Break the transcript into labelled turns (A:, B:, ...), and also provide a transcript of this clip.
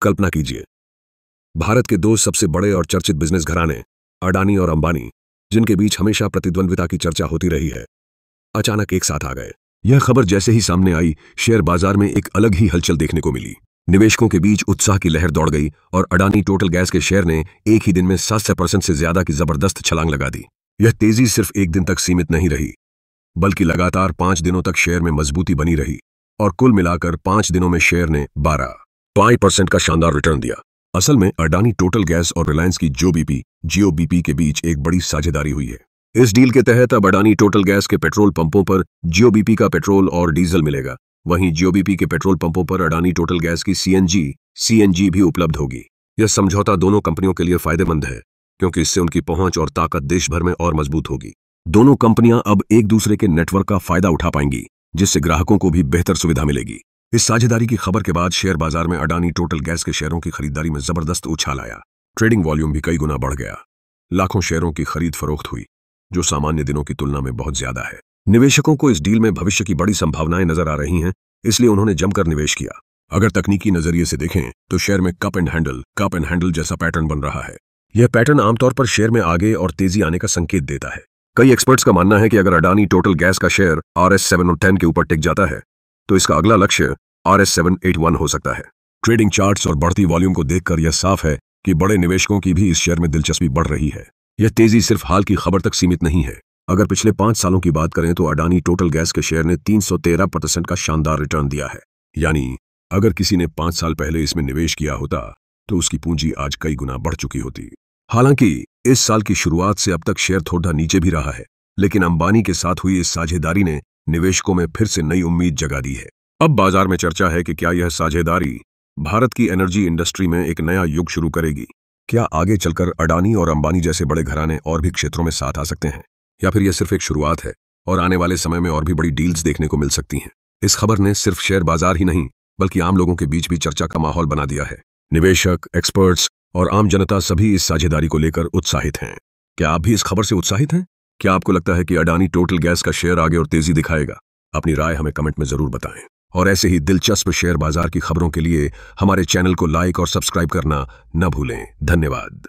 A: कल्पना कीजिए, भारत के दो सबसे बड़े और चर्चित बिजनेस घराने अडानी और अंबानी, जिनके बीच हमेशा प्रतिद्वंद्विता की चर्चा होती रही है, अचानक एक साथ आ गए। यह खबर जैसे ही सामने आई, शेयर बाजार में एक अलग ही हलचल देखने को मिली। निवेशकों के बीच उत्साह की लहर दौड़ गई और अडानी टोटल गैस के शेयर ने एक ही दिन में 700% से ज्यादा की जबरदस्त छलांग लगा दी। यह तेजी सिर्फ एक दिन तक सीमित नहीं रही, बल्कि लगातार 5 दिनों तक शेयर में मजबूती बनी रही और कुल मिलाकर 5 दिनों में शेयर ने 12.5% का शानदार रिटर्न दिया। असल में अडानी टोटल गैस और रिलायंस की जियोबीपी के बीच एक बड़ी साझेदारी हुई है। इस डील के तहत अब अडानी टोटल गैस के पेट्रोल पंपों पर जियोबीपी का पेट्रोल और डीजल मिलेगा, वहीं जियोबीपी के पेट्रोल पंपों पर अडानी टोटल गैस की सीएनजी भी उपलब्ध होगी। यह समझौता दोनों कंपनियों के लिए फायदेमंद है, क्योंकि इससे उनकी पहुंच और ताकत देश भर में और मजबूत होगी। दोनों कंपनियां अब एक दूसरे के नेटवर्क का फायदा उठा पाएंगी, जिससे ग्राहकों को भी बेहतर सुविधा मिलेगी। इस साझेदारी की खबर के बाद शेयर बाजार में अडानी टोटल गैस के शेयरों की खरीदारी में जबरदस्त उछाल आया। ट्रेडिंग वॉल्यूम भी कई गुना बढ़ गया। लाखों शेयरों की खरीद फरोख्त हुई, जो सामान्य दिनों की तुलना में बहुत ज्यादा है। निवेशकों को इस डील में भविष्य की बड़ी संभावनाएं नजर आ रही हैं, इसलिए उन्होंने जमकर निवेश किया। अगर तकनीकी नजरिए से देखें तो शेयर में कप एंड हैंडल जैसा पैटर्न बन रहा है। यह पैटर्न आमतौर पर शेयर में आगे और तेजी आने का संकेत देता है। कई एक्सपर्ट्स का मानना है कि अगर अडानी टोटल गैस का शेयर RS 710 के ऊपर टिक जाता है, तो इसका अगला लक्ष्य RS 781 हो सकता है। ट्रेडिंग चार्ट्स और बढ़ती वॉल्यूम को देखकर यह साफ है कि बड़े निवेशकों की भी इस शेयर में दिलचस्पी बढ़ रही है। यह तेजी सिर्फ हाल की खबर तक सीमित नहीं है। अगर पिछले 5 सालों की बात करें तो अडानी टोटल गैस के शेयर ने 313% का शानदार रिटर्न दिया है। यानी अगर किसी ने 5 साल पहले इसमें निवेश किया होता तो उसकी पूंजी आज कई गुना बढ़ चुकी होती। हालांकि इस साल की शुरुआत से अब तक शेयर थोड़ा नीचे भी रहा है, लेकिन अंबानी के साथ हुई इस साझेदारी ने निवेशकों में फिर से नई उम्मीद जगा दी है। अब बाजार में चर्चा है कि क्या यह साझेदारी भारत की एनर्जी इंडस्ट्री में एक नया युग शुरू करेगी। क्या आगे चलकर अडानी और अंबानी जैसे बड़े घराने और भी क्षेत्रों में साथ आ सकते हैं, या फिर यह सिर्फ एक शुरुआत है और आने वाले समय में और भी बड़ी डील्स देखने को मिल सकती हैं। इस खबर ने सिर्फ शेयर बाजार ही नहीं, बल्कि आम लोगों के बीच भी चर्चा का माहौल बना दिया है। निवेशक, एक्सपर्ट्स और आम जनता सभी इस साझेदारी को लेकर उत्साहित हैं। क्या आप भी इस खबर से उत्साहित हैं? क्या आपको लगता है कि अडानी टोटल गैस का शेयर आगे और तेजी दिखाएगा? अपनी राय हमें कमेंट में जरूर बताएं। और ऐसे ही दिलचस्प शेयर बाजार की खबरों के लिए हमारे चैनल को लाइक और सब्सक्राइब करना न भूलें। धन्यवाद।